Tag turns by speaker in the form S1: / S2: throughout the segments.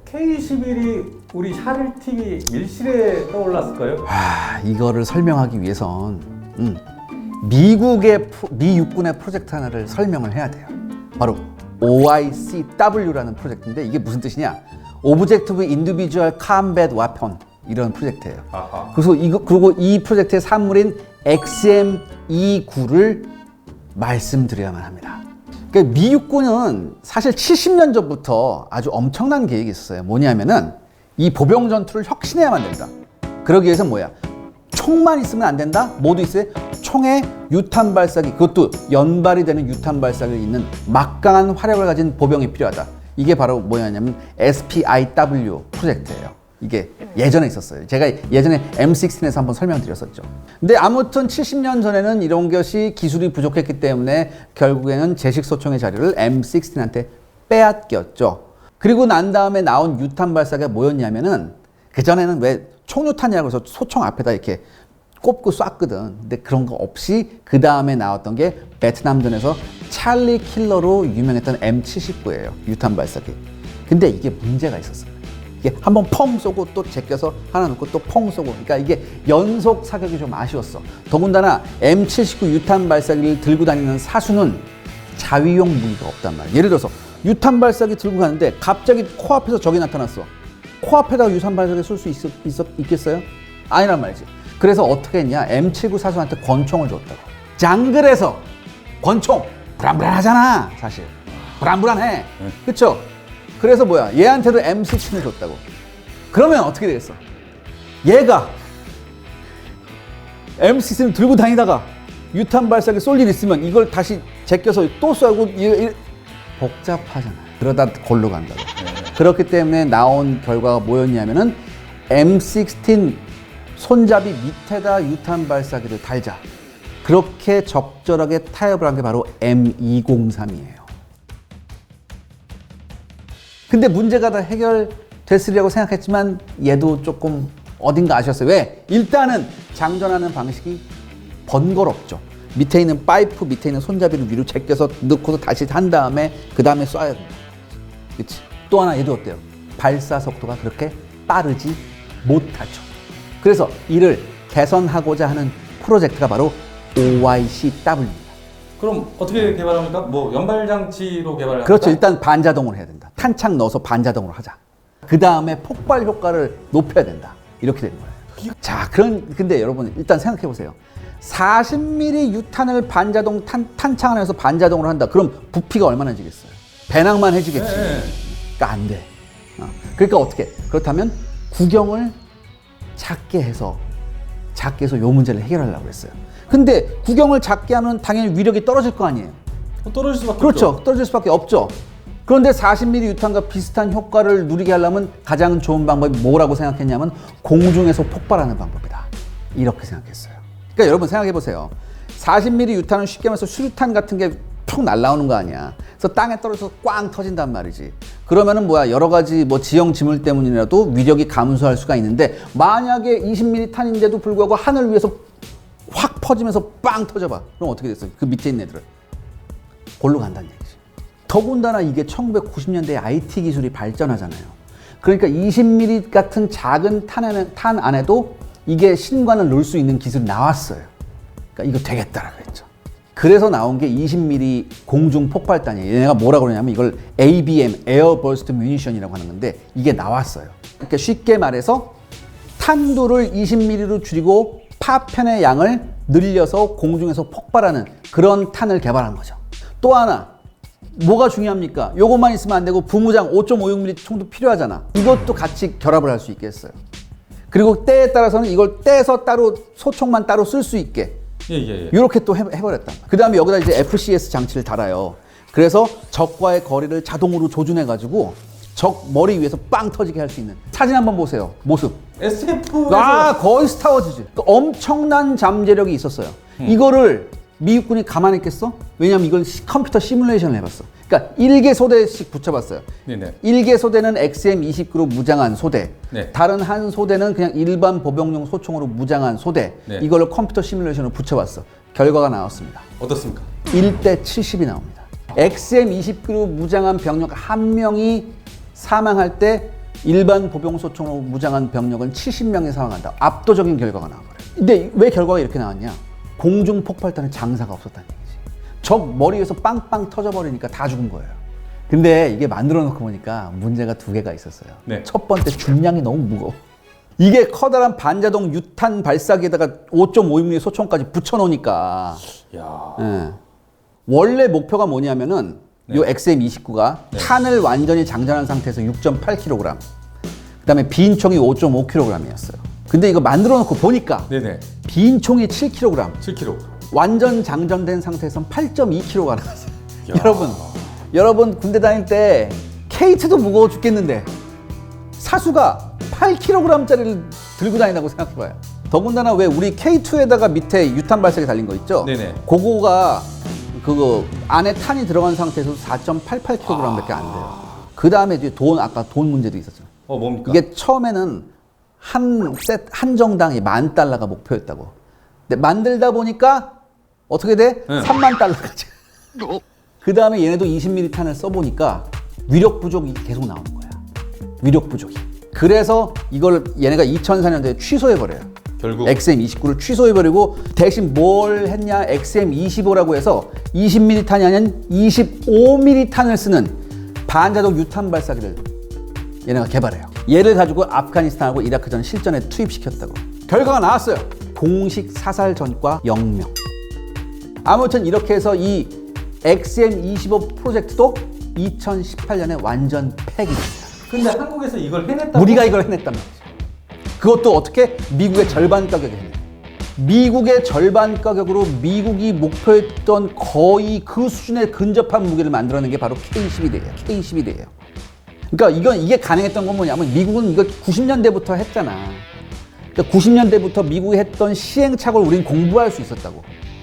S1: K21이 우리 샤를팀이 밀실에 떠올랐을까요?
S2: 이거를 설명하기 위해선 미국의 미 육군의 프로젝트 하나를 설명을 해야 돼요. 바로 OICW라는 프로젝트인데 이게 무슨 뜻이냐? Objective Individual Combat Weapon 이런 프로젝트예요.
S1: 아하.
S2: 그리고 이 프로젝트의 산물인 XM29를 말씀드려야만 합니다. 그러니까 미 육군은 사실 70년 전부터 아주 엄청난 계획이 있었어요. 뭐냐면은 이 보병 전투를 혁신해야만 된다. 그러기 위해서 뭐야? 총만 있으면 안 된다? 뭐도 있어요? 총에 유탄 발사기, 그것도 연발이 되는 유탄 발사기를 있는 막강한 화력을 가진 보병이 필요하다. 이게 바로 뭐냐면 SPIW 프로젝트예요. 이게 예전에 있었어요. 제가 예전에 M16에서 한번 설명드렸었죠. 근데 아무튼 70년 전에는 이런 것이 기술이 부족했기 때문에 결국에는 제식소총의 자리를 M16한테 빼앗겼죠. 그리고 난 다음에 나온 유탄 발사기가 뭐였냐면은 그전에는 왜 총유탄이라고 해서 소총 앞에다 이렇게 꼽고 쐈거든. 근데 그런 거 없이 그 다음에 나왔던 게 베트남전에서 찰리 킬러로 유명했던 M79예요. 유탄 발사기. 근데 이게 문제가 있었어요. 이게 한번 펑 쏘고 또 제껴서 하나 넣고 또 펑 쏘고. 그러니까 이게 연속 사격이 좀 아쉬웠어. 더군다나 M79 유탄 발사기를 들고 다니는 사수는 자위용 무기가 없단 말이야. 예를 들어서 유탄 발사기 들고 가는데 갑자기 코앞에서 적이 나타났어. 코앞에다가 유탄 발사기 쏠 수 있겠어요? 아니란 말이지. 그래서 어떻게 했냐? M79 사수한테 권총을 줬다고. 장글에서 권총 불안불안하잖아. 사실 불안불안해. 그쵸? 그래서 뭐야? 얘한테도 M16을 줬다고. 그러면 어떻게 되겠어? 얘가 M16을 들고 다니다가 유탄 발사기 쏠 일 있으면 이걸 다시 제껴서 또 쏘고 복잡하잖아. 그러다 골로 간다고. 그렇기 때문에 나온 결과가 뭐였냐면은 M16 손잡이 밑에다 유탄 발사기를 달자. 그렇게 적절하게 타협을 한 게 바로 M203이에요. 근데 문제가 다 해결됐으리라고 생각했지만 얘도 조금 어딘가 아쉬웠어요. 왜? 일단은 장전하는 방식이 번거롭죠. 밑에 있는 파이프 밑에 있는 손잡이를 위로 제껴서 넣고서 다시 한 다음에 그 다음에 쏴야 된다. 그치? 또 하나 얘도 어때요? 발사 속도가 그렇게 빠르지 못하죠. 그래서 이를 개선하고자 하는 프로젝트가 바로 OICW입니다.
S1: 그럼 어떻게 개발합니까? 뭐 연발장치로 개발을 합니까?
S2: 그렇죠. 일단 반자동으로 해야 된다. 탄창 넣어서 반자동으로 하자. 그 다음에 폭발 효과를 높여야 된다. 이렇게 되는 거예요. 자, 근데 여러분 일단 생각해 보세요. 40mm 유탄을 반자동 탄창 안에서 반자동으로 한다. 그럼 부피가 얼마나 지겠어요? 배낭만 해지겠지. 그러니까 안 돼. 그러니까 어떻게? 그렇다면 구경을 작게 해서 요 문제를 해결하려고 했어요. 근데 구경을 작게 하면 당연히 위력이 떨어질 거 아니에요.
S1: 떨어질 수밖에
S2: 그렇죠.
S1: 없죠.
S2: 떨어질 수밖에 없죠. 그런데 40mm 유탄과 비슷한 효과를 누리게 하려면 가장 좋은 방법이 뭐라고 생각했냐면 공중에서 폭발하는 방법이다. 이렇게 생각했어요. 그러니까 여러분 생각해 보세요. 40mm 유탄은 쉽게 말해서 수류탄 같은 게 푹 날라오는 거 아니야. 그래서 땅에 떨어져서 꽝 터진단 말이지. 그러면은 뭐야, 여러 가지 뭐 지형 지물 때문이라도 위력이 감소할 수가 있는데 만약에 20mm 탄인데도 불구하고 하늘 위에서 확 퍼지면서 빵 터져봐. 그럼 어떻게 됐어? 그 밑에 있는 애들은 골로 간다는 얘기지. 더군다나 이게 1990년대에 IT 기술이 발전하잖아요. 그러니까 20mm 같은 작은 탄 안에도 이게 신관을 넣을 수 있는 기술이 나왔어요. 그러니까 이거 되겠다라고 했죠. 그래서 나온 게 20mm 공중 폭발탄이에요. 얘네가 뭐라고 그러냐면 이걸 ABM, Air Burst Munition이라고 하는 건데 이게 나왔어요. 그러니까 쉽게 말해서 탄두를 20mm로 줄이고 파편의 양을 늘려서 공중에서 폭발하는 그런 탄을 개발한 거죠. 또 하나 뭐가 중요합니까? 요것만 있으면 안 되고 부무장 5.56mm 총도 필요하잖아. 이것도 같이 결합을 할 수 있게 했어요. 그리고 때에 따라서는 이걸 떼서 따로 소총만 따로 쓸 수 있게 이렇게 또 해버렸다. 그 다음에 여기다 이제 FCS 장치를 달아요. 그래서 적과의 거리를 자동으로 조준해가지고 적 머리 위에서 빵 터지게 할 수 있는. 사진 한번 보세요. 모습.
S1: SF에서
S2: 거의 스타워즈지. 엄청난 잠재력이 있었어요. 이거를 미국군이 가만히 있겠어? 왜냐면 이걸 컴퓨터 시뮬레이션을 해봤어. 그러니까 1개 소대씩 붙여봤어요.
S1: 네네.
S2: 1개 소대는 XM29로 무장한 소대.
S1: 네.
S2: 다른 한 소대는 그냥 일반 보병용 소총으로 무장한 소대.
S1: 네.
S2: 이걸로 컴퓨터 시뮬레이션을 붙여봤어. 결과가 나왔습니다.
S1: 어떻습니까?
S2: 1대 70이 나옵니다. XM29로 무장한 병력 한 명이 사망할 때 일반 보병 소총으로 무장한 병력은 70명이 사망한다. 압도적인 결과가 나와버려요. 근데 왜 결과가 이렇게 나왔냐? 공중 폭발탄의 장사가 없었다는 얘기지. 적 머리에서 빵빵 터져버리니까 다 죽은 거예요. 근데 이게 만들어 놓고 보니까 문제가 두 개가 있었어요.
S1: 네.
S2: 첫 번째, 중량이 너무 무거워. 이게 커다란 반자동 유탄 발사기에다가 5.5mm 소총까지 붙여놓으니까.
S1: 야.
S2: 예. 원래 목표가 뭐냐면은 요 XM29가 탄을 완전히 장전한 상태에서 6.8kg, 그다음에 빈 총이 5.5kg이었어요. 근데 이거 만들어 놓고 보니까
S1: 네네.
S2: 빈 총이 7kg,
S1: 7kg.
S2: 완전 장전된 상태에서는 8.2kg가 나왔어요. 여러분 군대 다닐 때 K2도 무거워 죽겠는데 사수가 8kg짜리를 들고 다닌다고 생각해봐요. 더군다나 왜 우리 K2에다가 밑에 유탄 발사기 달린 거 있죠?
S1: 네네.
S2: 그거가 그거 안에 탄이 들어간 상태에서 4.88kg밖에 안 돼요. 그 다음에 이제 아까 돈 문제도 있었죠.
S1: 뭡니까?
S2: 이게 처음에는 한 정당이 $10,000가 목표였다고. 근데 만들다 보니까 어떻게 돼?
S1: 네.
S2: $30,000까지. 그 다음에 얘네도 20mm 탄을 써보니까 위력 부족이 계속 나오는 거야. 위력 부족이. 그래서 이걸 얘네가 2004년도에 취소해버려요.
S1: 결국
S2: XM29를 취소해버리고 대신 뭘 했냐? XM25라고 해서 20mm 탄이 아닌 25mm 탄을 쓰는 반자동 유탄 발사기를 얘네가 개발해요. 얘를 가지고 아프가니스탄하고 이라크전 실전에 투입시켰다고. 결과가 나왔어요. 공식 사살 전과 0명. 아무튼 이렇게 해서 이 XM25 프로젝트도 2018년에 완전 폐기됩니다.
S1: 근데 한국에서 이걸 해냈다고?
S2: 우리가 이걸 해냈단 말이죠. 그것도 어떻게? 미국의 절반 가격에 했네. 미국의 절반 가격으로 미국이 목표했던 거의 그 수준에 근접한 무기를 만들어낸 게 바로 K12대예요. K12대예요. 그러니까 이게 가능했던 건 뭐냐면 미국은 이거 90년대부터 했잖아. 그러니까 90년대부터 미국이 했던 시행착오를 우린 공부할 수 있었다고.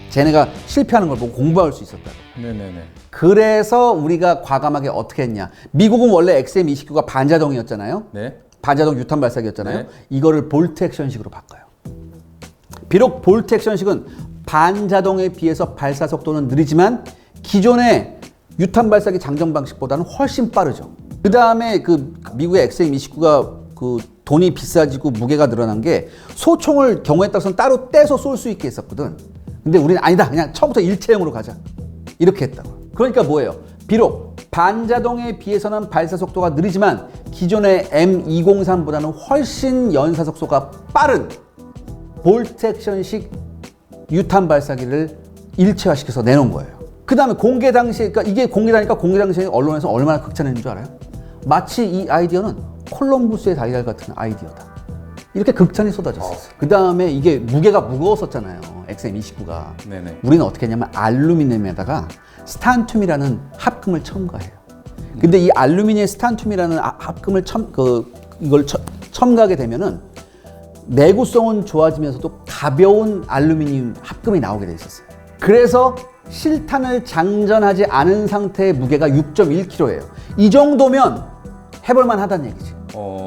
S2: 쟤네가 실패하는 걸 보고 공부할 수 있었다고.
S1: 네네네.
S2: 그래서 우리가 과감하게 어떻게 했냐. 미국은 원래 XM29가 반자동이었잖아요.
S1: 네.
S2: 반자동 유탄 발사기였잖아요.
S1: 네.
S2: 이거를 볼트 액션식으로 바꿔요. 비록 볼트 액션식은 반자동에 비해서 발사 속도는 느리지만 기존의 유탄 발사기 장전 방식보다는 훨씬 빠르죠. 그 다음에 그 미국의 XM29가 그 돈이 비싸지고 무게가 늘어난 게 소총을 경우에 따라서는 따로 떼서 쏠 수 있게 했었거든. 근데 우리는 아니다. 그냥 처음부터 일체형으로 가자. 이렇게 했다고. 그러니까 뭐예요? 비록 반자동에 비해서는 발사 속도가 느리지만 기존의 M203보다는 훨씬 연사 속도가 빠른 볼트 액션식 유탄 발사기를 일체화시켜서 내놓은 거예요. 그 다음에 공개 당시에, 그러니까 이게 공개다니까 공개 당시에 언론에서 얼마나 극찬했는 줄 알아요? 마치 이 아이디어는 콜럼부스의 달걀 같은 아이디어다. 이렇게 극찬이 쏟아졌어요. 그 다음에 이게 무게가 무거웠었잖아요. XM29가.
S1: 네네.
S2: 우리는 어떻게 했냐면 알루미늄에다가 스탄툼이라는 합금을 첨가해요. 근데 이 알루미늄 스탄툼이라는 합금을 첨가하게 되면은 내구성은 좋아지면서도 가벼운 알루미늄 합금이 나오게 돼 있었어요. 그래서 실탄을 장전하지 않은 상태의 무게가 6.1kg예요. 이 정도면 해볼만 하다는 얘기지.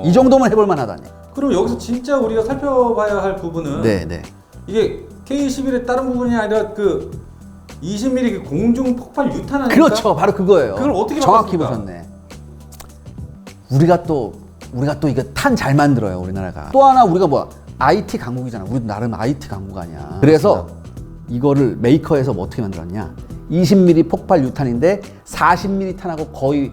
S2: 이 정도면 해볼만 하다는 얘기.
S1: 그럼 여기서 진짜 우리가 살펴봐야 할 부분은
S2: 네.
S1: 이게 K11의 다른 부분이 아니라 그 20mm 그 공중 폭발 유탄 아닙니까?
S2: 그렇죠. 바로 그거예요.
S1: 그걸 어떻게
S2: 정확히
S1: 바꿨습니까?
S2: 보셨네. 우리가 또 이거 탄 잘 만들어요, 우리나라가. 또 하나 우리가 뭐야? IT 강국이잖아. 우리도 나름 IT 강국 아니야. 그래서
S1: 맞습니다.
S2: 이거를 메이커에서 뭐 어떻게 만들었냐? 20mm 폭발 유탄인데 40mm 탄하고 거의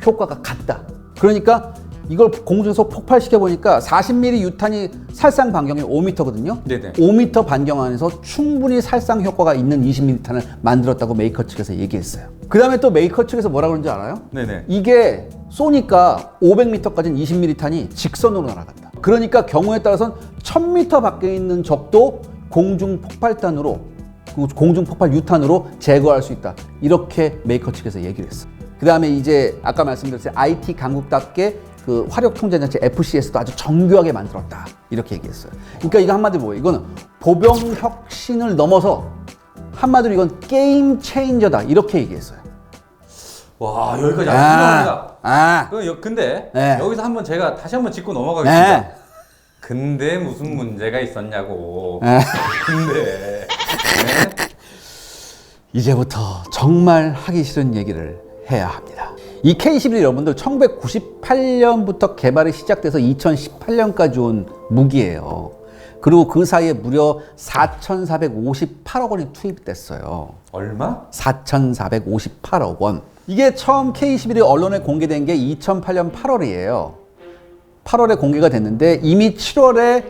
S2: 효과가 같다. 그러니까 이걸 공중에서 폭발시켜 보니까 40mm 유탄이 살상 반경이 5m거든요.
S1: 네네.
S2: 5m 반경 안에서 충분히 살상 효과가 있는 20mm 탄을 만들었다고 메이커 측에서 얘기했어요. 그 다음에 또 메이커 측에서 뭐라 그러는지 알아요?
S1: 네네.
S2: 이게 쏘니까 500m까지는 20mm 탄이 직선으로 날아간다. 그러니까 경우에 따라서는 1000m 밖에 있는 적도 공중 폭발탄으로, 공중 폭발 유탄으로 제거할 수 있다. 이렇게 메이커 측에서 얘기를 했어. 그 다음에 이제 아까 말씀드렸어요. IT 강국답게 그 화력 통제 장치 FCS도 아주 정교하게 만들었다. 이렇게 얘기했어요. 그러니까 이거 한마디로 뭐예요? 이거는 보병 혁신을 넘어서 한마디로 이건 게임 체인저다. 이렇게 얘기했어요.
S1: 와, 여기까지 아주 훌륭합니다. 근데
S2: 네.
S1: 여기서 한번 제가 다시 한번 짚고 넘어가겠습니다.
S2: 네.
S1: 근데 무슨 문제가 있었냐고.
S2: 네.
S1: 근데
S2: 이제부터 정말 하기 싫은 얘기를 해야 합니다. 이 K11이 여러분들 1998년부터 개발이 시작돼서 2018년까지 온 무기예요. 그리고 그 사이에 무려 4,458억 원이 투입됐어요.
S1: 얼마?
S2: 4,458억 원. 이게 처음 K11이 언론에 공개된 게 2008년 8월이에요. 8월에 공개가 됐는데 이미 7월에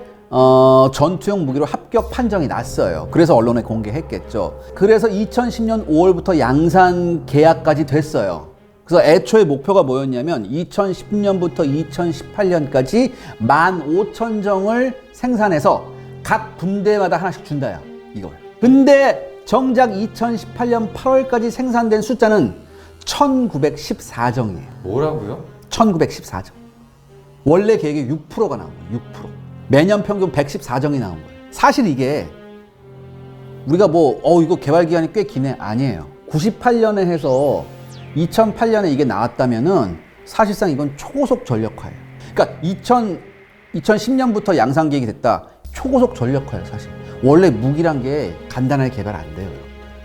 S2: 전투용 무기로 합격 판정이 났어요. 그래서 언론에 공개했겠죠. 그래서 2010년 5월부터 양산 계약까지 됐어요. 그래서 애초에 목표가 뭐였냐면 2010년부터 2018년까지 15,000정을 생산해서 각 분대마다 하나씩 준다야, 이걸. 근데 정작 2018년 8월까지 생산된 숫자는 1914정이에요.
S1: 뭐라고요?
S2: 1914정. 원래 계획의 6%가 나온 거예요. 6%. 매년 평균 114정이 나온 거예요. 사실 이게 우리가 이거 개발 기간이 꽤 기네. 아니에요. 98년에 해서 2008년에 이게 나왔다면은 사실상 이건 초고속 전력화예요. 그러니까 2010년부터 양산 계획이 됐다. 초고속 전력화예요, 사실. 원래 무기란 게 간단하게 개발 안 돼요.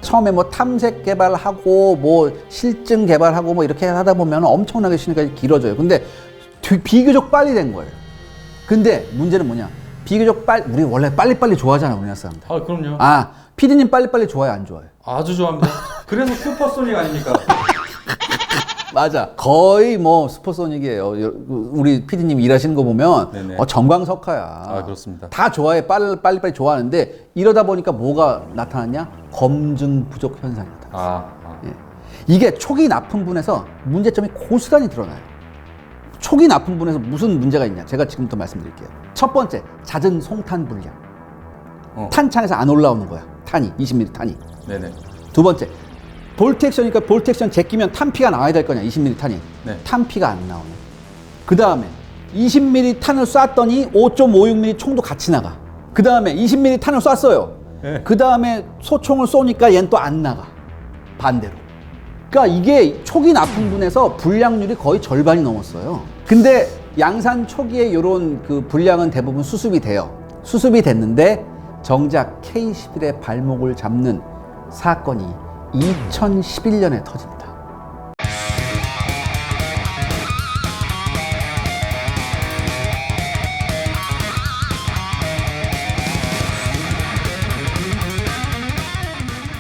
S2: 처음에 탐색 개발하고 실증 개발하고 이렇게 하다 보면 엄청나게 시간이 길어져요. 근데 비교적 빨리 된 거예요. 근데 문제는 뭐냐? 비교적 우리 원래 빨리빨리 좋아하잖아, 우리나라 사람들.
S1: 아, 그럼요.
S2: 피디님 빨리빨리 좋아해, 안 좋아해?
S1: 아주 좋아합니다. 그래서 슈퍼소닉 아닙니까?
S2: 맞아. 거의 슈퍼소닉이에요. 우리 피디님 일하시는 거 보면
S1: 네네.
S2: 정광석화야.
S1: 아, 그렇습니다.
S2: 다 좋아해. 빨리빨리 좋아하는데 이러다 보니까 뭐가 나타났냐? 검증 부족 현상이 나타났어요. 예. 이게 초기 납품분에서 문제점이 고스란히 드러나요. 초기 납품분에서 무슨 문제가 있냐? 제가 지금부터 말씀드릴게요. 첫 번째, 잦은 송탄 분량. 탄창에서 안 올라오는 거야. 탄이, 20mm 탄이.
S1: 네네.
S2: 두 번째, 볼트 액션이니까 볼트 액션 제끼면 탄피가 나와야 될 거냐, 20mm 탄이.
S1: 네.
S2: 탄피가 안 나오네. 그 다음에 20mm 탄을 쐈더니 5.56mm 총도 같이 나가. 그 다음에 20mm 탄을 쐈어요.
S1: 네.
S2: 그 다음에 소총을 쏘니까 얘는 또 안 나가. 반대로. 그러니까 이게 초기 납품분에서 불량률이 거의 절반이 넘었어요. 근데 양산 초기에 이런 불량은 대부분 수습이 돼요. 수습이 됐는데 정작 K11의 발목을 잡는 사건이 2011년에 터집니다.